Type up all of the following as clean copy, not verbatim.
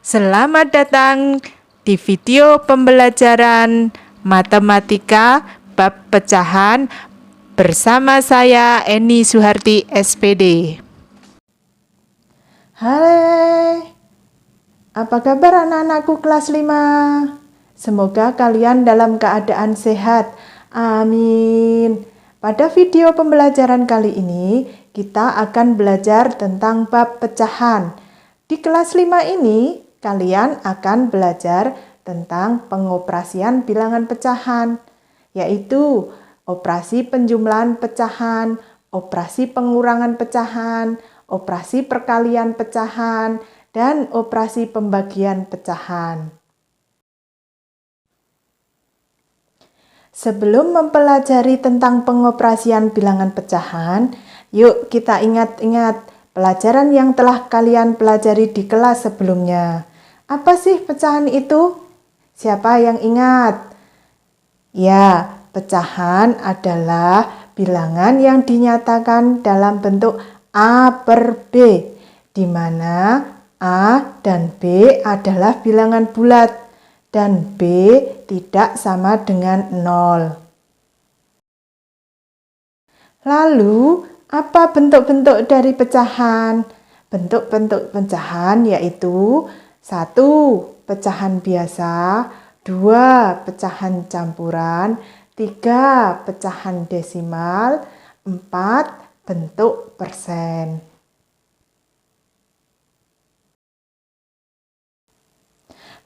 Selamat datang di video pembelajaran matematika bab pecahan bersama saya Eni Suharti SPD. Hai, apa kabar anak-anakku kelas 5? Semoga kalian dalam keadaan sehat. Amin. Pada video pembelajaran kali ini, kita akan belajar tentang bab pecahan. Di kelas 5 ini, kalian akan belajar tentang pengoperasian bilangan pecahan, yaitu operasi penjumlahan pecahan, operasi pengurangan pecahan, operasi perkalian pecahan, dan operasi pembagian pecahan. Sebelum mempelajari tentang pengoperasian bilangan pecahan, yuk kita ingat-ingat pelajaran yang telah kalian pelajari di kelas sebelumnya. Apa sih pecahan itu? Siapa yang ingat? Ya, pecahan adalah bilangan yang dinyatakan dalam bentuk A per B, di mana A dan B adalah bilangan bulat dan B tidak sama dengan 0. Lalu, apa bentuk-bentuk dari pecahan? Bentuk-bentuk pecahan yaitu 1. Pecahan biasa, 2. Pecahan campuran, 3. Pecahan desimal, 4. Bentuk persen.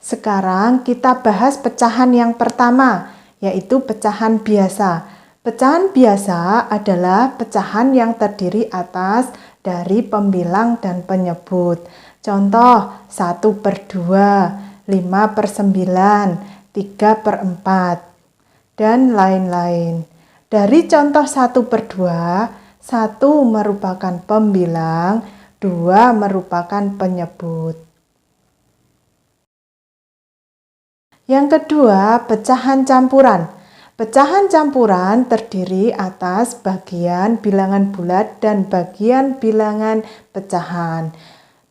Sekarang kita bahas pecahan yang pertama, yaitu pecahan biasa. Pecahan biasa adalah pecahan yang terdiri atas dari pembilang dan penyebut. Contoh, 1 per 2, 5 per 9, 3 per 4, dan lain-lain. Dari contoh 1 per 2, 1 merupakan pembilang, 2 merupakan penyebut. Yang kedua, pecahan campuran. Pecahan campuran terdiri atas bagian bilangan bulat dan bagian bilangan pecahan,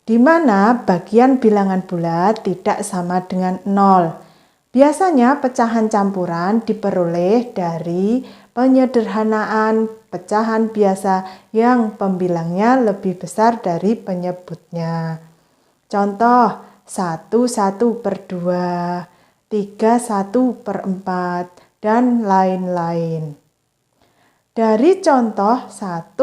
di mana bagian bilangan bulat tidak sama dengan 0. Biasanya pecahan campuran diperoleh dari penyederhanaan pecahan biasa yang pembilangnya lebih besar dari penyebutnya. Contoh, 1 per 2. 3 1 per 4, dan lain-lain. Dari contoh 1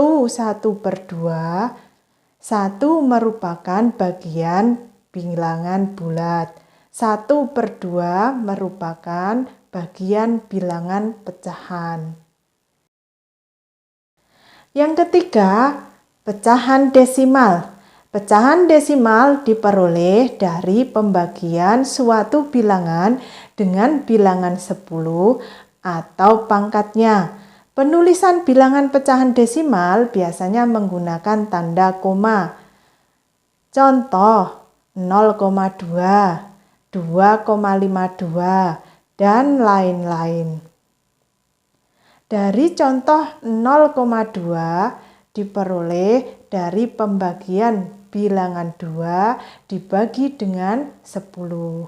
per 2, 1 merupakan bagian bilangan bulat, 1 per 2 merupakan bagian bilangan pecahan. Yang ketiga, pecahan desimal. Pecahan desimal diperoleh dari pembagian suatu bilangan dengan bilangan 10 atau pangkatnya. Penulisan bilangan pecahan desimal biasanya menggunakan tanda koma. Contoh, 0,2, 2,52, dan lain-lain. Dari contoh 0,2 diperoleh dari pembagian bilangan 2 dibagi dengan 10.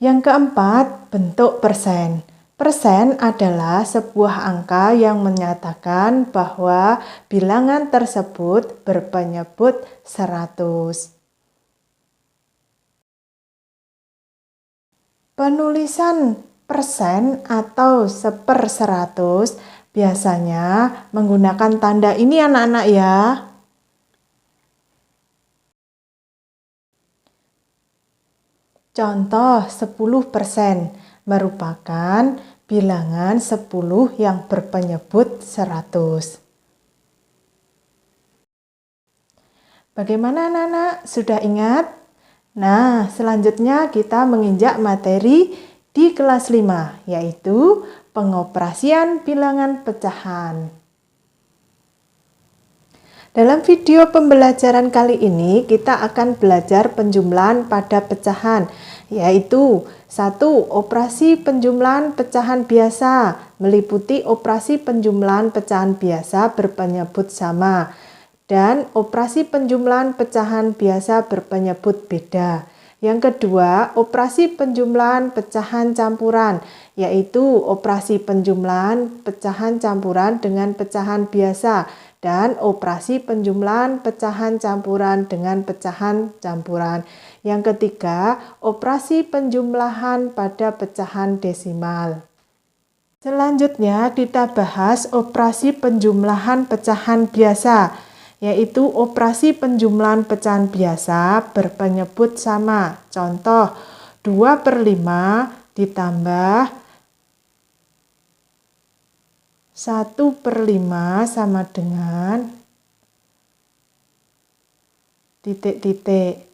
Yang keempat, bentuk persen. Persen adalah sebuah angka yang menyatakan bahwa bilangan tersebut berpenyebut 100. Penulisan persen atau 1/100 biasanya menggunakan tanda ini anak-anak ya. Contoh 10% merupakan bilangan 10 yang berpenyebut 100. Bagaimana anak-anak? Sudah ingat? Nah, selanjutnya kita menginjak materi di kelas 5, yaitu pengoperasian bilangan pecahan. Dalam video pembelajaran kali ini, kita akan belajar penjumlahan pada pecahan, yaitu 1. Operasi penjumlahan pecahan biasa, meliputi operasi penjumlahan pecahan biasa berpenyebut sama. Dan operasi penjumlahan pecahan biasa berpenyebut beda. Yang kedua, operasi penjumlahan pecahan campuran, yaitu operasi penjumlahan pecahan campuran dengan pecahan biasa dan operasi penjumlahan pecahan campuran dengan pecahan campuran. Yang ketiga, operasi penjumlahan pada pecahan desimal. Selanjutnya kita bahas operasi penjumlahan pecahan biasa, yaitu operasi penjumlahan pecahan biasa berpenyebut sama. Contoh, 2/5 ditambah 1/5 sama dengan titik-titik.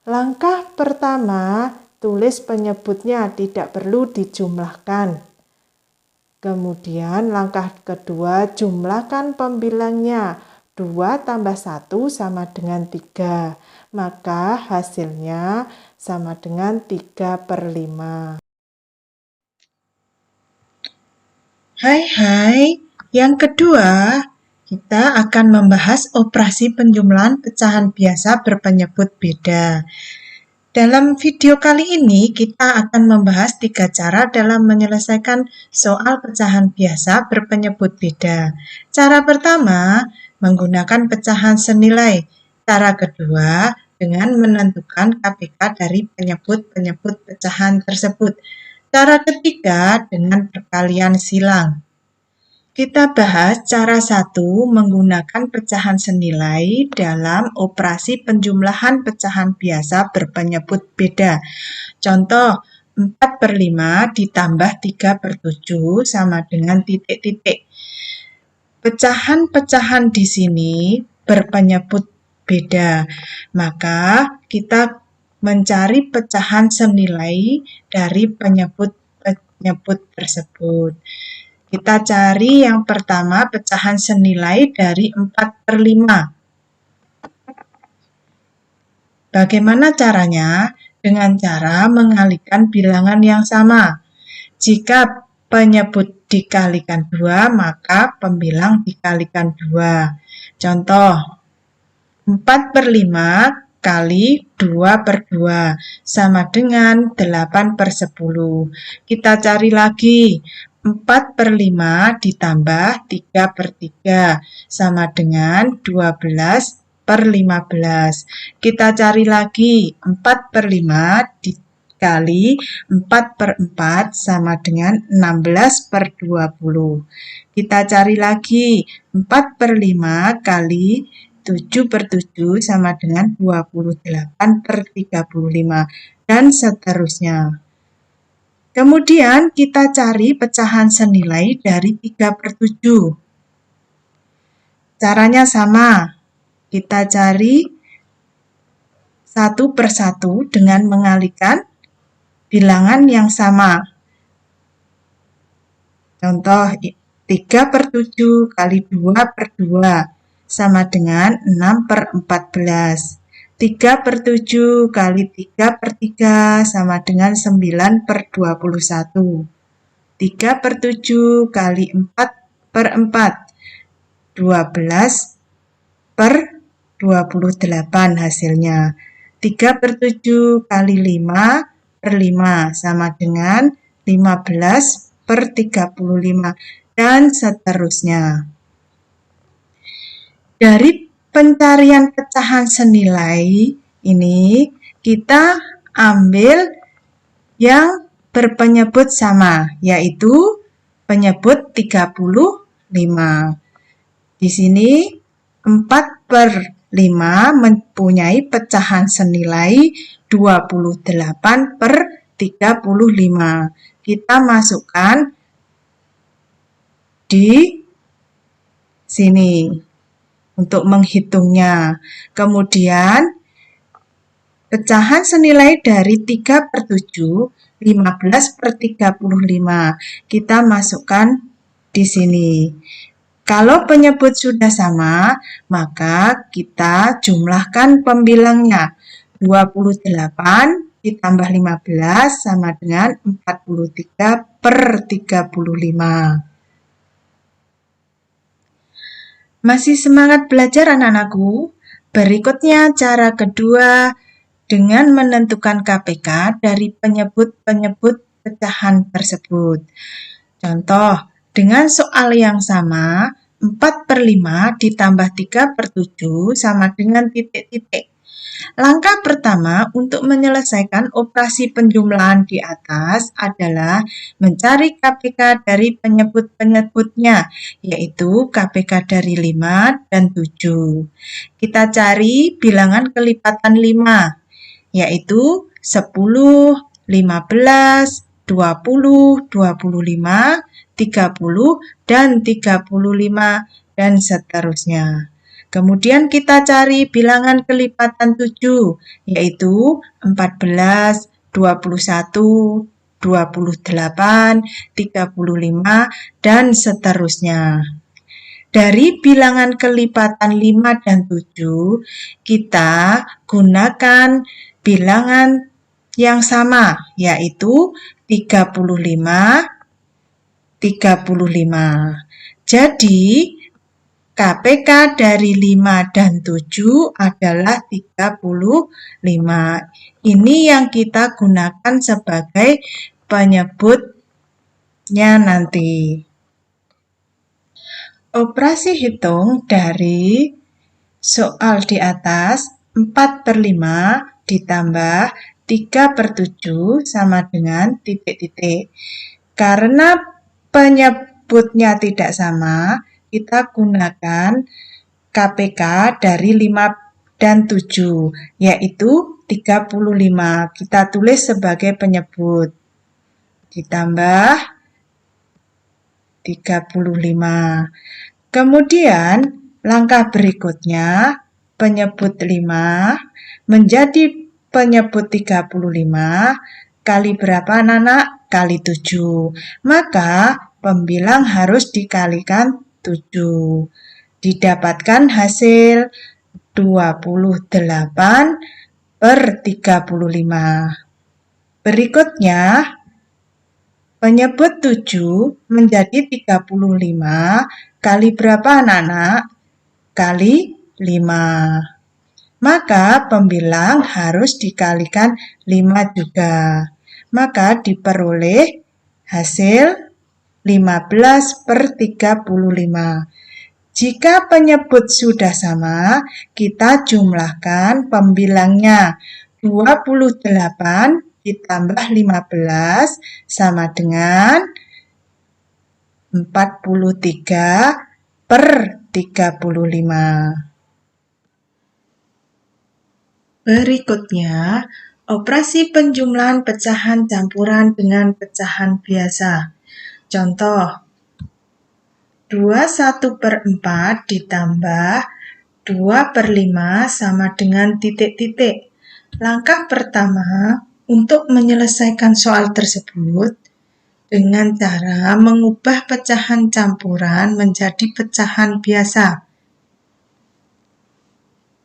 Langkah pertama, tulis penyebutnya, tidak perlu dijumlahkan. Kemudian langkah kedua, jumlahkan pembilangnya. 2 tambah 1 sama dengan 3. Maka hasilnya sama dengan 3/5. Hai, yang kedua kita akan membahas operasi penjumlahan pecahan biasa berpenyebut beda. Dalam video kali ini kita akan membahas 3 cara dalam menyelesaikan soal pecahan biasa berpenyebut beda. Cara pertama, menggunakan pecahan senilai. Cara kedua, dengan menentukan KPK dari penyebut-penyebut pecahan tersebut. Cara ketiga, dengan perkalian silang. Kita bahas cara 1 menggunakan pecahan senilai dalam operasi penjumlahan pecahan biasa berpenyebut beda. Contoh, 4/5 ditambah 3/7 sama dengan titik-titik. Pecahan-pecahan di sini berpenyebut beda, maka kita mencari pecahan senilai dari penyebut-penyebut tersebut. Kita cari yang pertama pecahan senilai dari 4/5. Bagaimana caranya? Dengan cara mengalihkan bilangan yang sama. Jika penyebut dikalikan 2, maka pembilang dikalikan 2. Contoh, 4/5 kali 2/2 sama dengan 8/10. Kita cari lagi, 4/5 ditambah 3/3 sama dengan 12/15. Kita cari lagi, 4/5 dikali 4/4 sama dengan 16/20. Kita cari lagi, 4/5 kali 7/7 sama dengan 28/35, dan seterusnya. Kemudian kita cari pecahan senilai dari 3/7. Caranya sama. Kita cari satu persatu dengan mengalihkan bilangan yang sama. Contoh, 3/7 kali 2/2 sama dengan 6/14. 3/7 kali 3/3 sama dengan 9/21. 3/7 kali 4/4, 12/28 hasilnya. 3/7 kali 5/5 sama dengan 15/35, dan seterusnya. Dari pencarian pecahan senilai ini, kita ambil yang berpenyebut sama, yaitu penyebut 35. Di sini 4/5 mempunyai pecahan senilai 28/35. Kita masukkan di sini untuk menghitungnya. Kemudian pecahan senilai dari 3/7, 15/35. Kita masukkan di sini. Kalau penyebut sudah sama, maka kita jumlahkan pembilangnya. 28 ditambah 15 sama dengan 43/35. Masih semangat belajar anak-anakku? Berikutnya cara kedua dengan menentukan KPK dari penyebut-penyebut pecahan tersebut. Contoh, dengan soal yang sama, 4/5 ditambah 3/7 sama dengan titik-titik. Langkah pertama untuk menyelesaikan operasi penjumlahan di atas adalah mencari KPK dari penyebut-penyebutnya, yaitu KPK dari 5 dan 7. Kita cari bilangan kelipatan 5, yaitu 10, 15, 20, 25, 30, dan 35, dan seterusnya. Kemudian kita cari bilangan kelipatan 7, yaitu 14, 21, 28, 35, dan seterusnya. Dari bilangan kelipatan 5 dan 7, kita gunakan bilangan yang sama, yaitu 35, 35. Jadi, KPK dari 5 dan 7 adalah 35. Ini yang kita gunakan sebagai penyebutnya nanti. Operasi hitung dari soal di atas 4/5 ditambah 3/7 sama dengan titik-titik. Karena penyebutnya tidak sama, kita gunakan KPK dari 5 dan 7, yaitu 35. Kita tulis sebagai penyebut. Ditambah 35. Kemudian, langkah berikutnya, penyebut 5 menjadi penyebut 35 kali berapa anak-anak? Kali 7. Maka pembilang harus dikalikan 7. Didapatkan hasil 28/35. Berikutnya, penyebut 7 menjadi 35 kali berapa anak-anak? Kali 5. Maka pembilang harus dikalikan 5 juga. Maka diperoleh hasil 15/35. Jika penyebut sudah sama, kita jumlahkan pembilangnya. 28 ditambah 15 sama dengan 43/35. Berikutnya, operasi penjumlahan pecahan campuran dengan pecahan biasa. Contoh, 21/4 ditambah 2/5 sama dengan titik-titik. Langkah pertama untuk menyelesaikan soal tersebut dengan cara mengubah pecahan campuran menjadi pecahan biasa.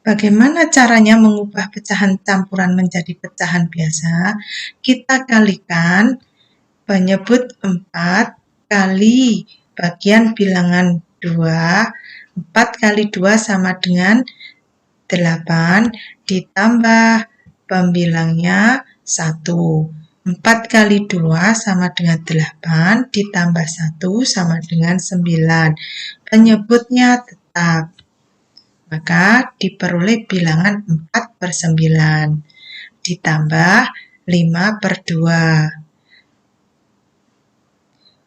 Bagaimana caranya mengubah pecahan campuran menjadi pecahan biasa? Kita kalikan penyebut 4 kali bagian bilangan 2. 4 kali 2 sama dengan 8, ditambah pembilangnya 1. 4 kali 2 sama dengan 8, ditambah 1 sama dengan 9. Penyebutnya tetap. Maka diperoleh bilangan 4/9, ditambah 5/2.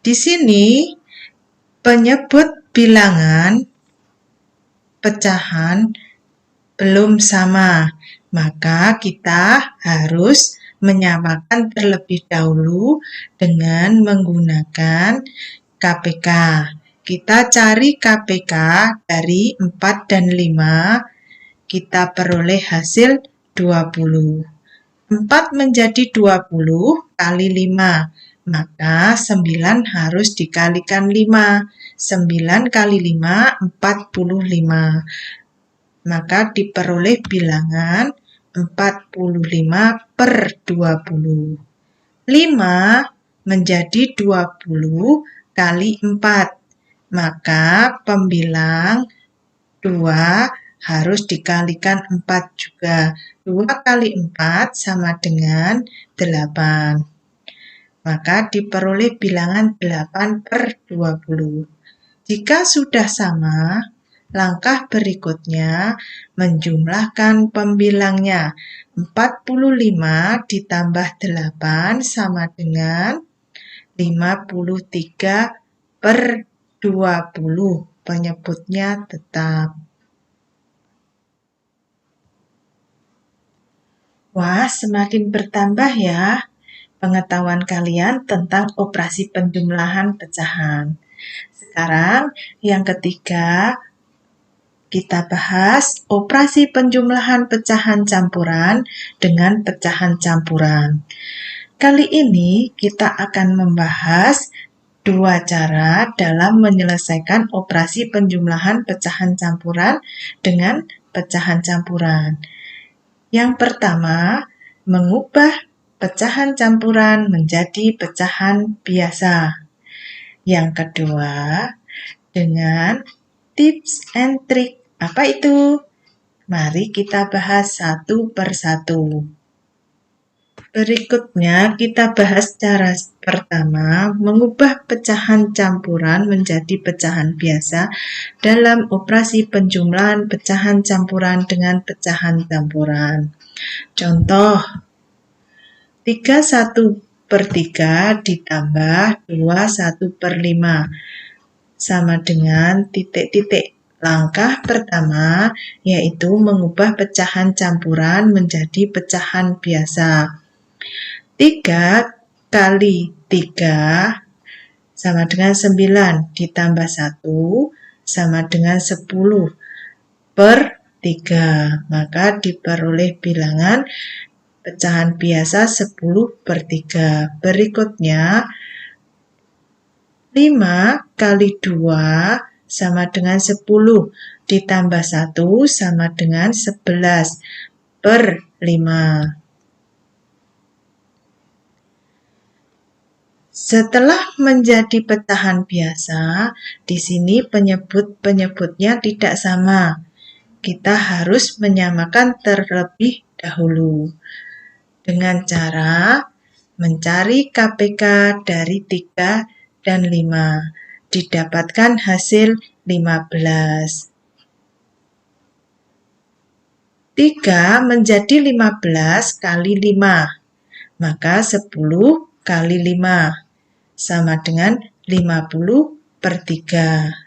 Di sini, penyebut bilangan pecahan belum sama, maka kita harus menyamakan terlebih dahulu dengan menggunakan KPK. Kita cari KPK dari 4 dan 5, kita peroleh hasil 20. 4 menjadi 20 kali 5, maka 9 harus dikalikan 5. 9 kali 5, 45. Maka diperoleh bilangan 45/20. 5 menjadi 20 kali 4. Maka pembilang 2 harus dikalikan 4 juga. 2 kali 4 sama dengan 8. Maka diperoleh bilangan 8/20. Jika sudah sama, langkah berikutnya menjumlahkan pembilangnya. 45 ditambah 8 sama dengan 53/20. Penyebutnya tetap. Wah, semakin bertambah ya pengetahuan kalian tentang operasi penjumlahan pecahan. Sekarang yang ketiga, kita bahas operasi penjumlahan pecahan campuran dengan pecahan campuran. Kali ini kita akan membahas 2 cara dalam menyelesaikan operasi penjumlahan pecahan campuran dengan pecahan campuran. Yang pertama, mengubah pecahan campuran menjadi pecahan biasa. Yang kedua, dengan tips and trick. Apa itu? Mari kita bahas satu persatu. Berikutnya kita bahas cara pertama, mengubah pecahan campuran menjadi pecahan biasa dalam operasi penjumlahan pecahan campuran dengan pecahan campuran. Contoh, 31/3 ditambah 21/5 sama dengan titik-titik. Langkah pertama yaitu mengubah pecahan campuran menjadi pecahan biasa. 3 kali 3 sama dengan 9 ditambah 1 sama dengan 10/3. Maka diperoleh bilangan pecahan biasa 10/3. Berikutnya 5 kali 2 sama dengan 10 ditambah 1 sama dengan 11/5. Setelah menjadi pecahan biasa, di sini penyebutnya tidak sama. Kita harus menyamakan terlebih dahulu dengan cara mencari KPK dari 3 dan 5. Didapatkan hasil 15. 3 menjadi 15 kali 5. Maka 10 kali 5 sama dengan 50/3.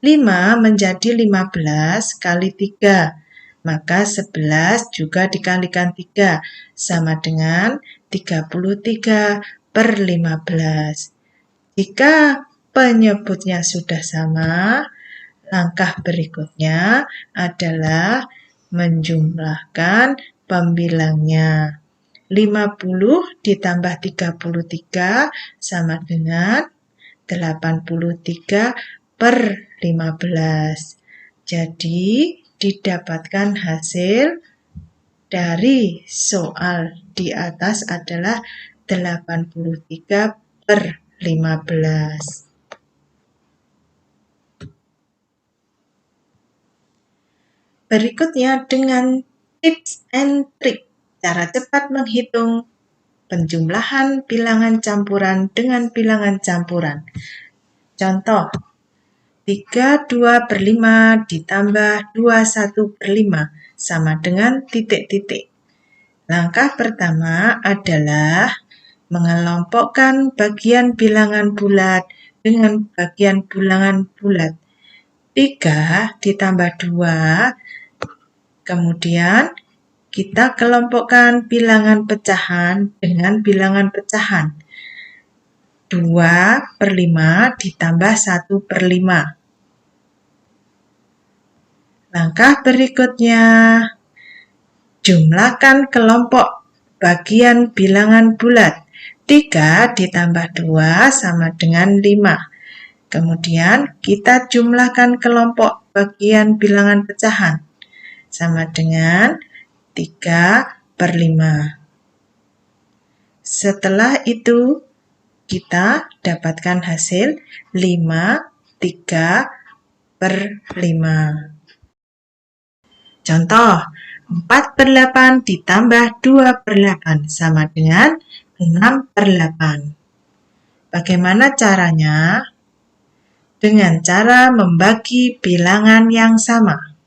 5 menjadi 15 kali 3. Maka 11 juga dikalikan 3 sama dengan 33/15. Jika penyebutnya sudah sama, langkah berikutnya adalah menjumlahkan pembilangnya. 50 ditambah 33 sama dengan 83/15. Jadi, didapatkan hasil dari soal di atas adalah 83/15. Berikutnya dengan tips and trick, cara cepat menghitung penjumlahan bilangan campuran dengan bilangan campuran. Contoh, 32/5 ditambah 21/5 sama dengan titik-titik. Langkah pertama adalah mengelompokkan bagian bilangan bulat dengan bagian bilangan bulat. 3 ditambah 2, kemudian kita kelompokkan bilangan pecahan dengan bilangan pecahan. 2/5 ditambah 1/5. Langkah berikutnya, jumlahkan kelompok bagian bilangan bulat. 3 ditambah 2 sama dengan 5. Kemudian kita jumlahkan kelompok bagian bilangan pecahan. Sama dengan 3/5. Setelah itu, kita dapatkan hasil 5/3/5. Contoh, 4/8 ditambah 2/8 sama dengan 6/8. Bagaimana caranya? Dengan cara membagi bilangan yang sama.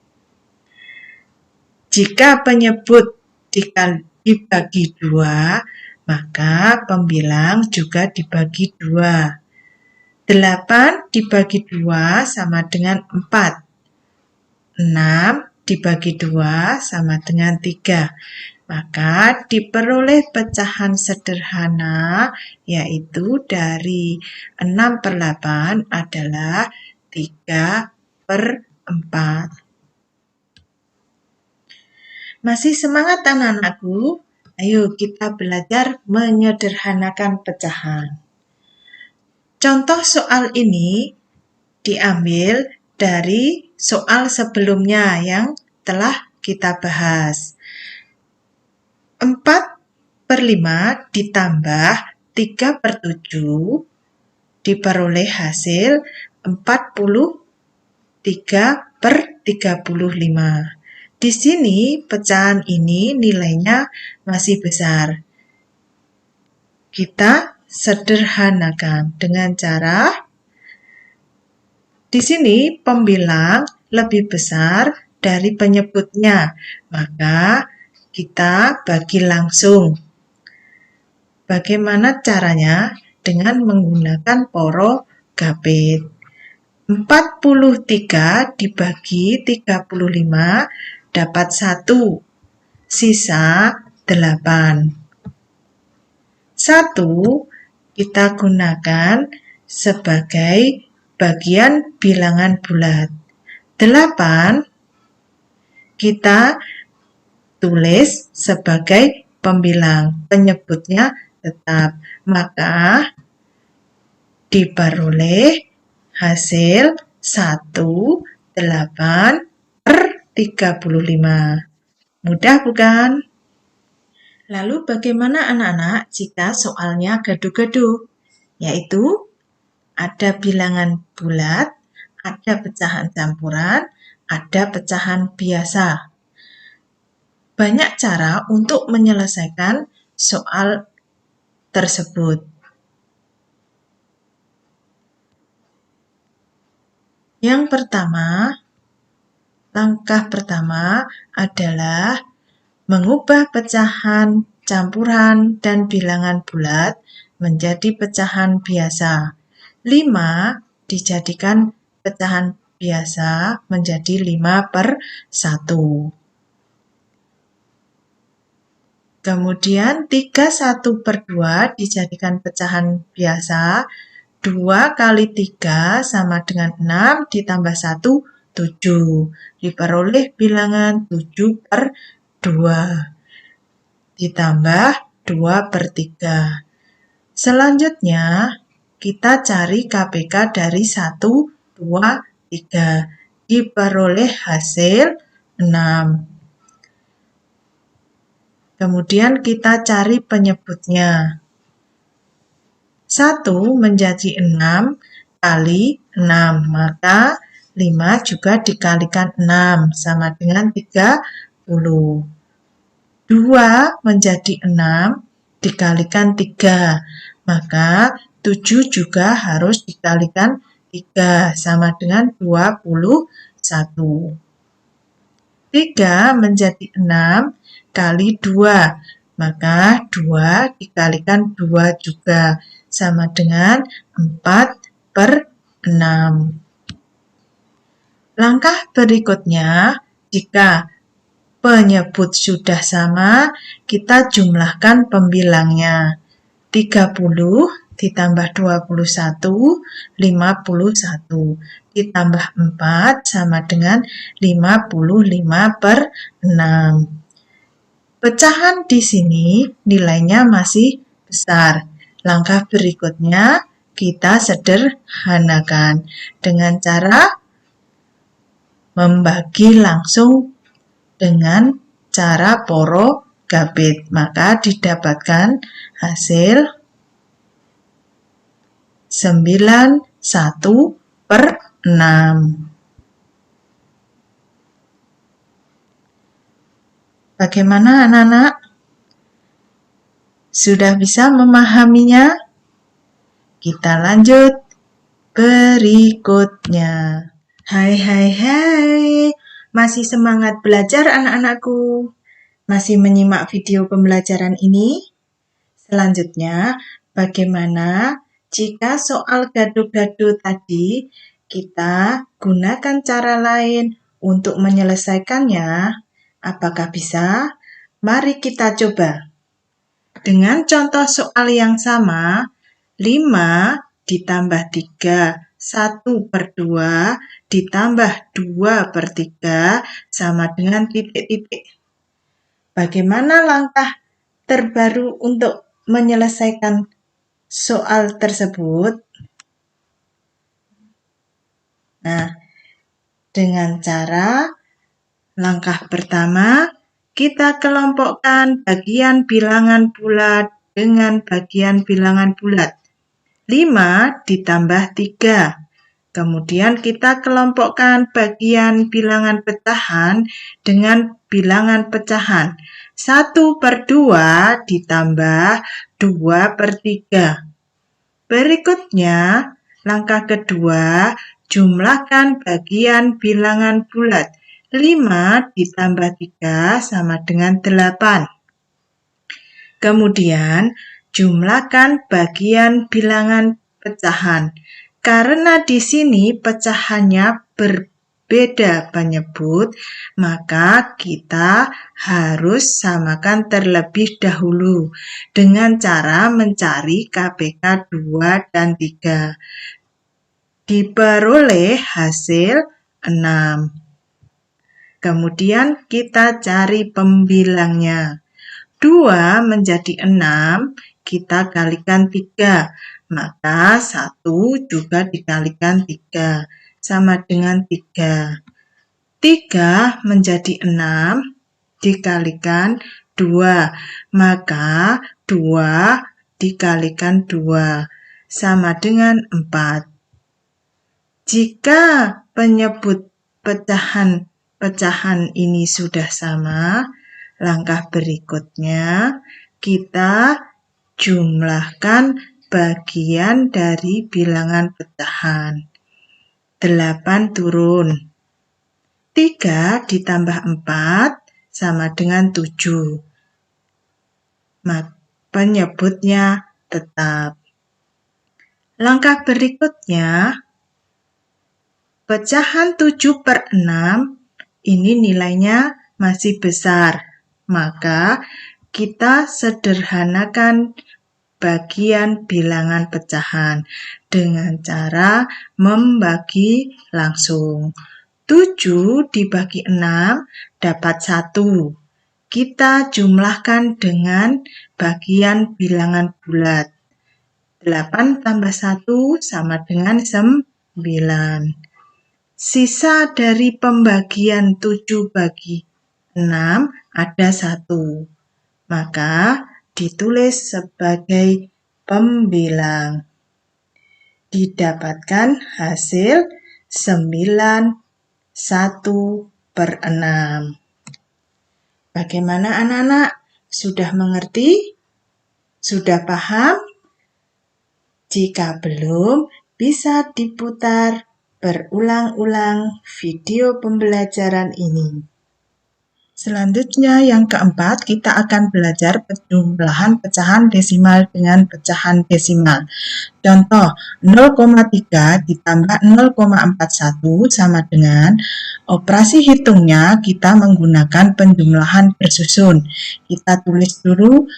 Jika penyebut dibagi 2, maka pembilang juga dibagi 2. 8 dibagi 2 sama dengan 4. 6 dibagi 2 sama dengan 3. Maka diperoleh pecahan sederhana, yaitu dari 6/8 adalah 3/4. Masih semangat anak-anakku? Ayo kita belajar menyederhanakan pecahan. Contoh soal ini diambil dari soal sebelumnya yang telah kita bahas. 4/5 ditambah 3/7 diperoleh hasil 43/35. Di sini pecahan ini nilainya masih besar. Kita sederhanakan dengan cara di sini pembilang lebih besar dari penyebutnya, maka kita bagi langsung. Bagaimana caranya? Dengan menggunakan poro gapit. 43 dibagi 35 dapat 1, sisa 8. 1 kita gunakan sebagai bagian bilangan bulat. 8 kita tulis sebagai pembilang, penyebutnya tetap, maka diperoleh hasil 8/35. Mudah bukan? Lalu bagaimana anak-anak jika soalnya gaduh-gaduh? Yaitu ada bilangan bulat, ada pecahan campuran, ada pecahan biasa. Banyak cara untuk menyelesaikan soal tersebut. Langkah pertama adalah mengubah pecahan campuran dan bilangan bulat menjadi pecahan biasa. 5 dijadikan pecahan biasa menjadi 5/1. Kemudian 3/1/2 dijadikan pecahan biasa. 2 kali 3 sama dengan 6 ditambah 1, 7. Diperoleh bilangan 7/2. Ditambah 2/3. Selanjutnya, kita cari KPK dari 1, 2, 3. Diperoleh hasil 6. Kemudian kita cari penyebutnya. 1 menjadi 6 kali 6, maka 5 juga dikalikan 6 sama dengan 30. 2 menjadi 6 dikalikan 3, maka 7 juga harus dikalikan 3 sama dengan 21. 3 menjadi 6 kali 2, maka 2 dikalikan 2 juga sama dengan 4/6. Langkah berikutnya, jika penyebut sudah sama, kita jumlahkan pembilangnya. 30 ditambah 21, 51. Ditambah 4 sama dengan 55/6. Pecahan di sini nilainya masih besar. Langkah berikutnya kita sederhanakan dengan cara membagi langsung dengan cara poro gapit. Maka didapatkan hasil 91/6. Bagaimana anak-anak? Sudah bisa memahaminya? Kita lanjut berikutnya. Hai, masih semangat belajar anak-anakku? Masih menyimak video pembelajaran ini? Selanjutnya, bagaimana jika soal gado-gado tadi kita gunakan cara lain untuk menyelesaikannya? Apakah bisa? Mari kita coba. Dengan contoh soal yang sama, 5 ditambah 3, 1/2 ditambah 2/3 sama dengan titik-titik. Bagaimana langkah terbaru untuk menyelesaikan soal tersebut? Nah, dengan cara langkah pertama, kita kelompokkan bagian bilangan bulat dengan bagian bilangan bulat. 5 ditambah 3. Kemudian kita kelompokkan bagian bilangan pecahan dengan bilangan pecahan. 1/2 ditambah 2/3. Berikutnya, langkah kedua, jumlahkan bagian bilangan bulat. 5 ditambah 3 sama dengan 8. Kemudian, jumlahkan bagian bilangan pecahan. Karena di sini pecahannya berbeda penyebut, maka kita harus samakan terlebih dahulu dengan cara mencari KPK 2 dan 3. Diperoleh hasil 6. Kemudian kita cari pembilangnya. 2 menjadi 6, kita kalikan 3. Maka 1 juga dikalikan 3, sama dengan 3. 3 menjadi 6, dikalikan 2. Maka 2 dikalikan 2, sama dengan 4. Jika penyebut pecahan ini sudah sama, langkah berikutnya kita jumlahkan bagian dari bilangan pecahan. 8 turun. 3 ditambah 4 sama dengan 7. Penyebutnya tetap. Langkah berikutnya, pecahan 7/6 ini nilainya masih besar. Maka kita sederhanakan bagian bilangan pecahan dengan cara membagi langsung. 7 dibagi 6 dapat 1. Kita jumlahkan dengan bagian bilangan bulat. 8 tambah 1 sama dengan 9. Sisa dari pembagian 7 bagi 6 ada 1. Maka ditulis sebagai pembilang. Didapatkan hasil 9 1/6. Bagaimana anak-anak? Sudah mengerti? Sudah paham? Jika belum, bisa diputar berulang-ulang video pembelajaran ini. Selanjutnya yang keempat, kita akan belajar penjumlahan pecahan desimal dengan pecahan desimal. Contoh, 0,3 ditambah 0,41 sama dengan, operasi hitungnya kita menggunakan penjumlahan bersusun. Kita tulis dulu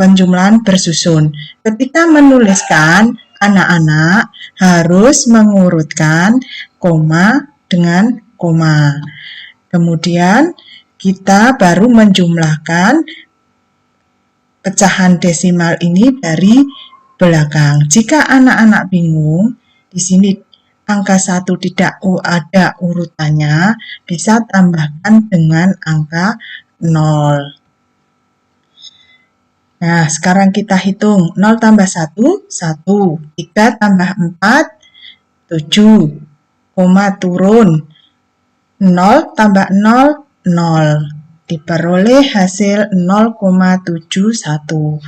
penjumlahan bersusun. Ketika menuliskan, anak-anak harus mengurutkan koma dengan koma. Kemudian kita baru menjumlahkan pecahan desimal ini dari belakang. Jika anak-anak bingung, di sini angka 1 tidak ada urutannya, bisa tambahkan dengan angka 0. Nah, sekarang kita hitung. 0 tambah 1, 1. 3 tambah 4, 7. Koma turun. 0 tambah 0, 0. diperoleh hasil 0,71.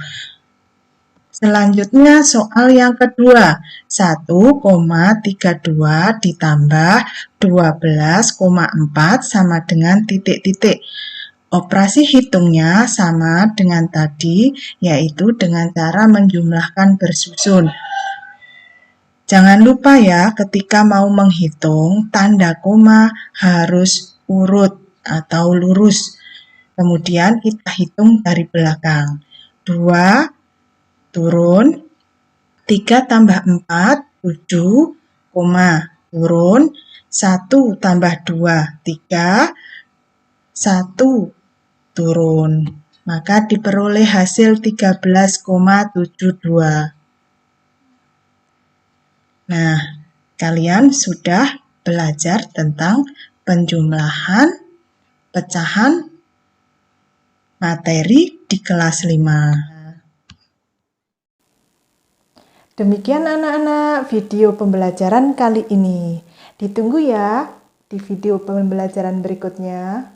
Selanjutnya soal yang kedua, 1,32 ditambah 12,4 sama dengan titik-titik. Operasi hitungnya sama dengan tadi, yaitu dengan cara menjumlahkan bersusun. Jangan lupa ya, ketika mau menghitung, tanda koma harus urut atau lurus. Kemudian kita hitung dari belakang. 2 turun, 3 tambah 4, 7, turun, 1 tambah 2, 3, 1 turun. Maka diperoleh hasil 13,72. Nah, kalian sudah belajar tentang penjumlahan pecahan materi di kelas 5. Demikian anak-anak video pembelajaran kali ini. Ditunggu ya di video pembelajaran berikutnya.